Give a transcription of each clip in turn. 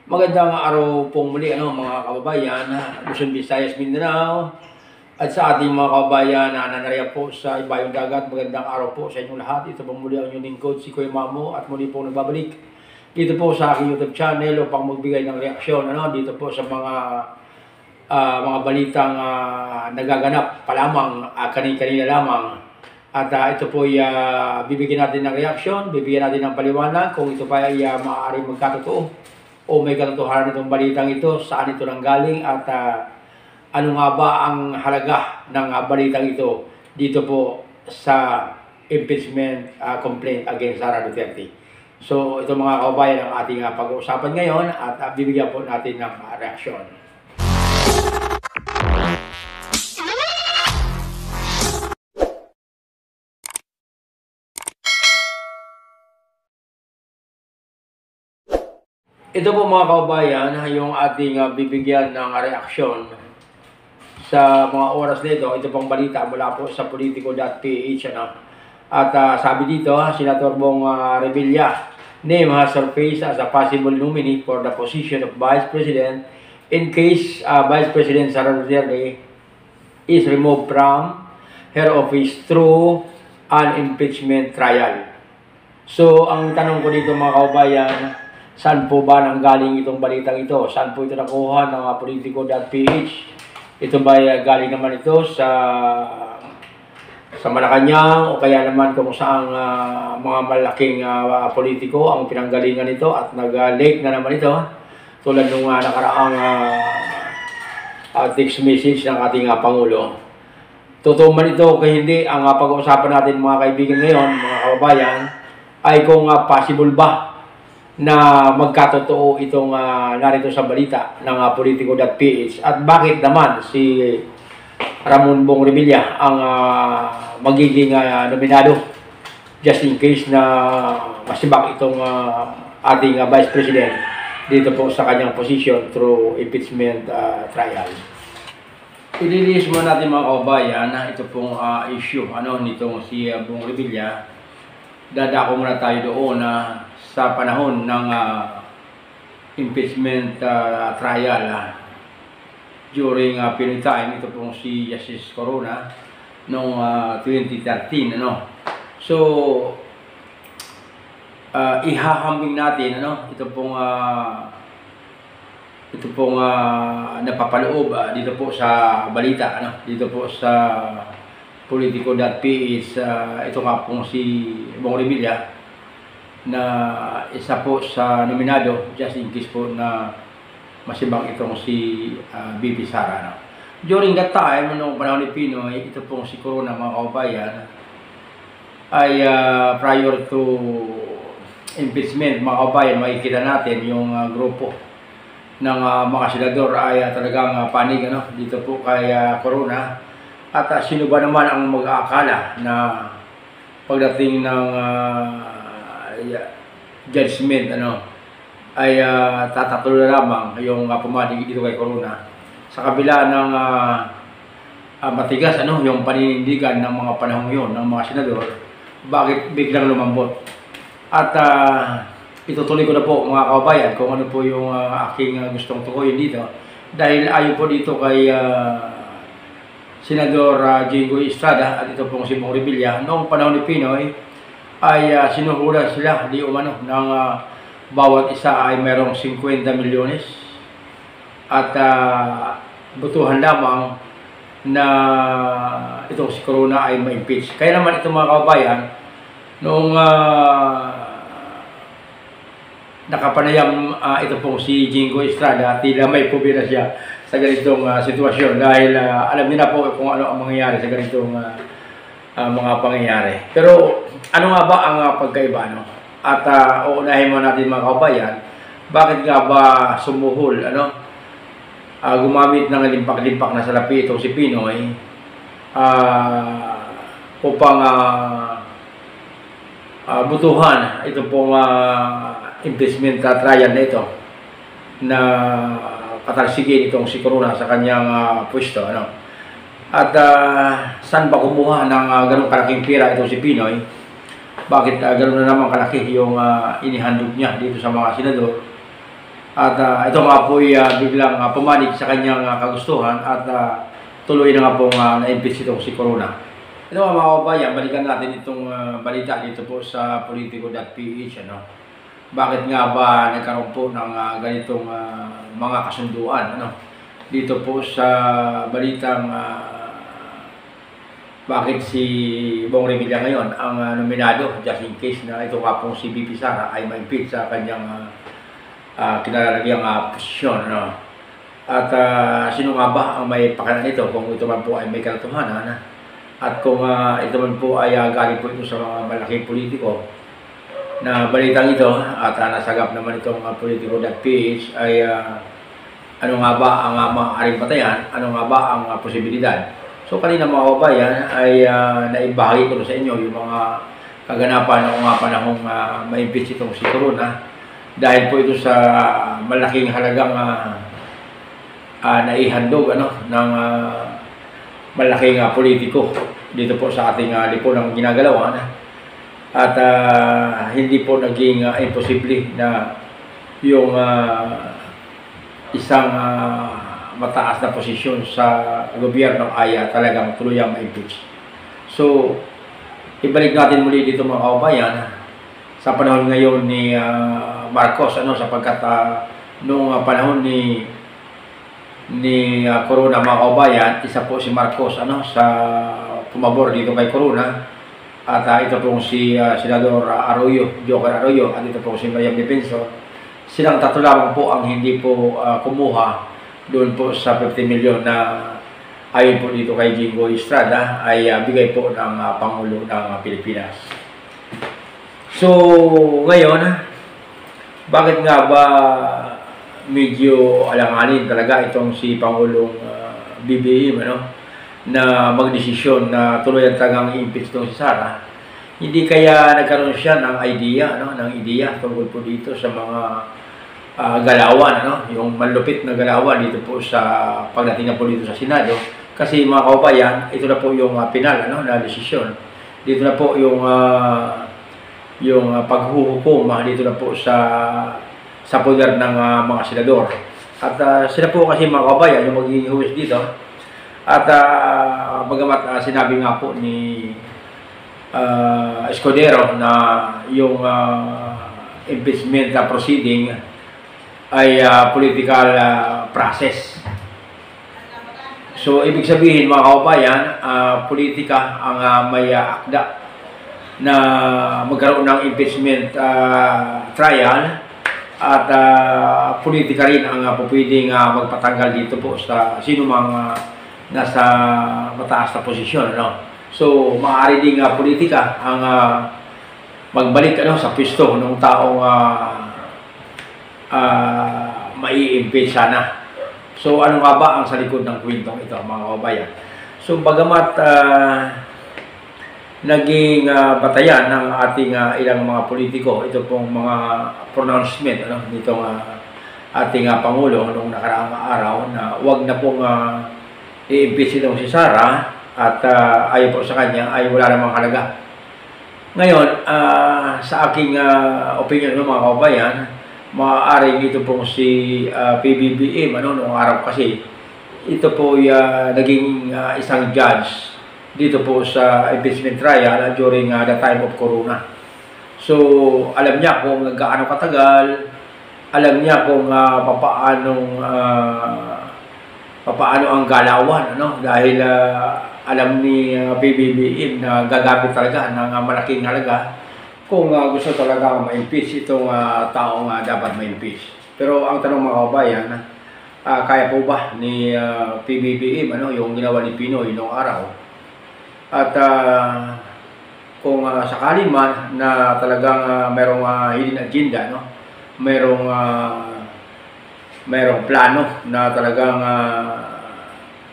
Magandang araw pong muli mga kababayan, Luzon, Visayas, Mindanao at sa ating mga kababayan na nanariyan po sa Ibayong Dagat. Magandang araw po sa inyong lahat. Ito pong muli ang inyong lingkod, si Kuya Mamo, at muli po nagbabalik dito po sa aking YouTube channel upang magbigay ng reaksyon dito po sa mga balitang nagaganap pa lamang, kanina lamang. At ito po ay bibigyan natin ng reaksyon, bibigyan natin ng paliwanag kung ito pa ay maaaring magkatotoo o may katotohanan itong balitang ito, saan ito nanggaling at ano nga ba ang halaga ng balitang ito dito po sa impeachment complaint against Sara Duterte. So ito mga kababayan ang ating pag-uusapan ngayon at bibigyan po natin ng reaksyon. Ito po mga kababayan, yung ating bibigyan ng reaksyon sa mga oras nito. Ito pong balita mula po sa Politico.ph. At sabi dito, Senator Bong Revilla name has surfaced as a possible nominee for the position of Vice President in case Vice President Sara Duterte is removed from her office through an impeachment trial. So, ang tanong ko dito mga kababayan, saan po ba nanggaling itong balitang ito? Saan po ito nakuha ng Politico.ph? Ito ba galing naman ito sa Malacanang o kaya naman kung saan mga malaking politiko ang pinanggalingan nito at nag-leak na naman ito tulad nung nakaraang text message ng ating Pangulo. Totoo man ito o hindi, ang pag-uusapan natin mga kaibigan ngayon, mga kababayan, ay kung possible ba na magkatotoo itong narito sa balita ng Politico.ph at bakit naman si Ramon Bong Revilla ang magiging nominado just in case na masibak itong ating Vice President dito po sa kanyang position through impeachment trial. Ililinis mo natin mga kababayan na ito pong issue nitong si Bong Revilla. Dadako muna tayo doon sa panahon ng impeachment trial during Pinoy time. Ito pong si Justice Corona noong 2013. So, ihahambing natin ito pong napapaloob dito po sa balita dito po sa Politico.ph. Ito nga pong si Bong Revilla na isa po sa nominado just in case po na masibang itong si BP Sara. During that time, noong panahon ni Pinoy, ito pong si Corona mga kababayan ay prior to impeachment mga kababayan, makikita natin yung grupo ng mga senador ay talagang panig dito po kay Corona. At sino ba naman ang mag-aakala na pagdating ng judgment ay tatatlo na lamang yung pumanig dito kay Corona sa kabila ng matigas yung paninindigan ng mga panahon yun ng mga senador. Bakit biglang lumambot? At itutuloy ko na po mga kababayan kung ano po yung aking gustong tukuyin dito dahil ayon po dito kay Senador Jinggoy Estrada at ito pong si Bong Revilla noong panahon ni Pinoy ay sinuhula sila di umano ng bawat isa ay mayroong 50 milyones at butuhan lamang na itong si Corona ay ma-impeach. Kaya naman itong mga kababayan noong nakapanayam ito pong si Jinggoy Estrada, tila may pubira siya sa ganitong sitwasyon dahil alam niyo na po kung ano ang mangyayari sa ganitong mga pangyayari. Pero ano nga ba ang pagkaiba At uunahin mo natin mga kababayan, bakit nga ba sumuhol gumamit ng limpak-limpak na salapi itong si Pinoy upang butuhan ito pong impeachment trial na ito na patalsigin itong si Corona sa kanyang pwesto. At saan ba kumuha ng ganong kalaking pira itong si Pinoy? Bakit gano'n na naman kalaki yung inihandog niya dito sa mga senador? At ito nga po ay biglang pumanig sa kanyang kagustuhan at tuloy na nga pong na-impeach itong si Corona. Ito mga kababayan, balikan natin itong balita dito po sa politico.ph. Ano? Bakit nga ba nagkaroon po ng ganitong mga kasunduan? Ano? Dito po sa balitang bakit si Bong Revilla ngayon ang nominado just in case na ito nga pong si BP Sara ay ma-impeach sa kanyang kinalalagyang posisyon. Ano? At sino nga ba ang may pakanan nito kung ito man po ay may katotohanan at kung ito man po ay galing po ito sa mga malaking politiko na balitang ito at nasagap naman itong politico.ph ay ano nga ba ang maaaring patayan, ano nga ba ang posibilidad. So kanina mga kababayan ay naibahagi ko sa inyo yung mga kaganapan ng mga panahong ma-impeach itong si Corona dahil po ito sa malaking halagang naihandog ng malaking politiko dito po sa ating lipunang ginagalawan at hindi po naging imposible na yung isang mataas na posisyon sa gobyerno ay talagang tuluyang ma-impeach. So, ibalik natin muli dito mga kababayan sa panahon ngayon ni Marcos, sapagkat noong panahon ni Corona mga kababayan, isa po si Marcos sa pumabor dito kay Corona at ito pong si Senador Joker Arroyo at ito pong si Mariam Defensor. Silang tatlo lamang po ang hindi po kumuha doon po sa 50 milyon na ayon po dito kay Jingo Estrada ay bigay po ng Pangulo ng Pilipinas. So ngayon, bakit nga ba medyo alanganin talaga itong si Pangulong BBM na magdesisyon na tuloy ang tagang impeach itong si Sara? Hindi kaya nagkaroon siya ng ideya tungkol po dito sa mga galawan, yung malupit na galawan dito po sa pagdating na po dito sa Senado. Kasi mga kababayan, ito na po yung final na desisyon. Dito na po yung paghuhukom dito na po sa poder ng mga senador. At sila po kasi mga kababayan yung magiging huwes dito. At bagamat sinabi nga po ni Escudero na yung impeachment proceeding ay political process. So, ibig sabihin mga kababayan, politika ang may akda na magkaroon ng impeachment trial at politika rin ang pupwedeng magpatanggal dito po sa sino mang nasa mataas na posisyon. So, maaari ding politika ang magbalik sa pwesto ng taong mai-impeach sana. So ano nga ba ang sa likod ng kwentong ito mga kababayan? So bagamat naging batayan ng ating ilang mga politiko ito pong mga pronouncement nitong ating Pangulo noong nakaraang araw na wag na pong i-impeach itong si Sara at ayon po sa kanya ay wala namang halaga. Ngayon, sa aking opinion mga kababayan, maaaring ito pong si PBBM noong araw kasi ito po naging isang judge dito po sa impeachment trial during the time of Corona. So alam niya kung gaano katagal, alam niya kung papaano ang galawan dahil alam ni PBBM na gagamit talaga ng malaking halaga kung gusto talaga ma-impeach itong taong dapat ma-impeach. Pero ang tanong mga kababayan, kaya po ba ni PBBM yung ginawa ni Pinoy noong araw? At kung sakali man na talagang merong hidden agenda, merong plano na talagang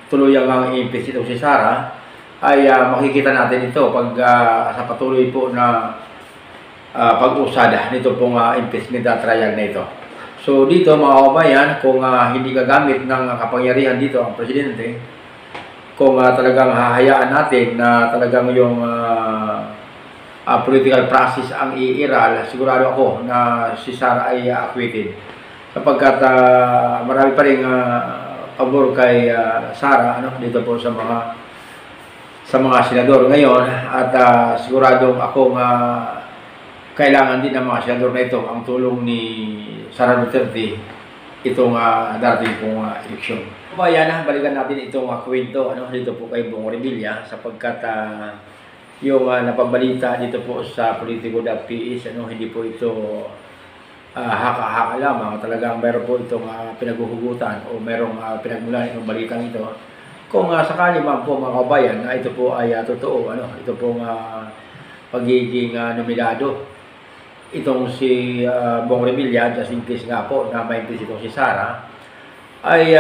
tuluyang ang impeach itong si Sara, ay makikita natin ito pag sa patuloy po na pag-usada nito pong impeachment trial na ito. So dito mga kababayan, kung hindi gagamit ng kapangyarihan dito ang presidente, kung talagang hahayaan natin na talagang yung political process ang iiral, sigurado ako na si Sara ay acquitted. sapagkat marami pa ring pabor kay Sara dito po sa mga senador ngayon, at siguradong akong kailangan din ng mga senador na ito ang tulong ni Sara Duterte itong darating pong eleksyon. Bayan, balikan natin itong kwento dito po kay Bong Revilla, sapagkat yung napabalita dito po sa Politico.ph, hindi po ito haka-haka lamang. Talagang meron po itong pinaghuhugutan o merong pinagmulan itong balitang ito. Kung sakali man po mga kabayan na ito po ay totoo, ito pong pagiging nominado itong si Bong Revilla, just in case nga po na may itong si Sara, ay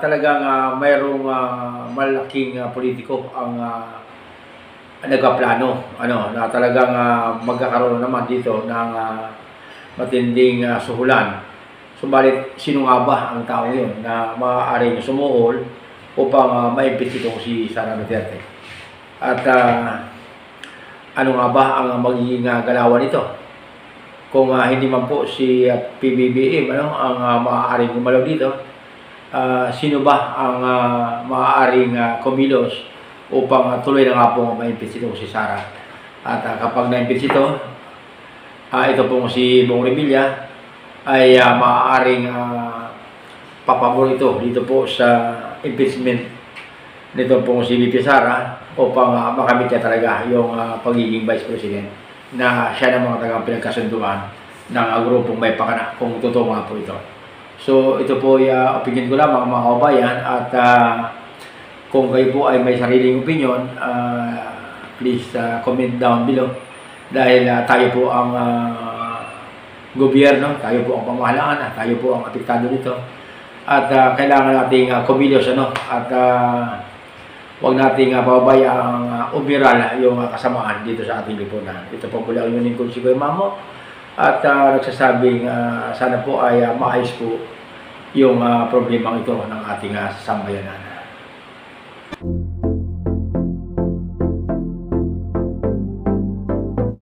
talagang mayroong malaking politiko ang nagkaplano na talagang magkakaroon naman dito ng matinding suhulan. Subalit, sino nga ba ang tao yun na maaaring sumuhol upang maimpit itong si Sara Duterte? At ano nga ba ang magiging galawan nito? Kung hindi man po si PBBM ang maaaring gumalaw dito, sino ba ang maaaring kumilos upang tuloy na nga pong maimpit itong si Sara? At kapag naimpit ito pong si Bong Revilla ay maaaring papabor ito dito po sa impeachment nito pong si VP Sara upang makamit niya talaga yung pagiging Vice President na siya ng mga tagang pinagkasunduan ng grupong may pakana, kung totoo nga po ito. So ito po ay opinion ko lamang mga kabayan, at kung kayo po ay may sariling opinion, please comment down below. Dahil tayo po ang gobyerno, tayo po ang pamahalaan, tayo po ang apektado nito. At kailangan nating kumilos at huwag nating pababayang umiral yung kasamaan dito sa ating lipunan. Ito po mula ang yunin ko si Kuya Mamo, at nagsasabing sana po ay maayos po yung problema ito ng ating sambayanan.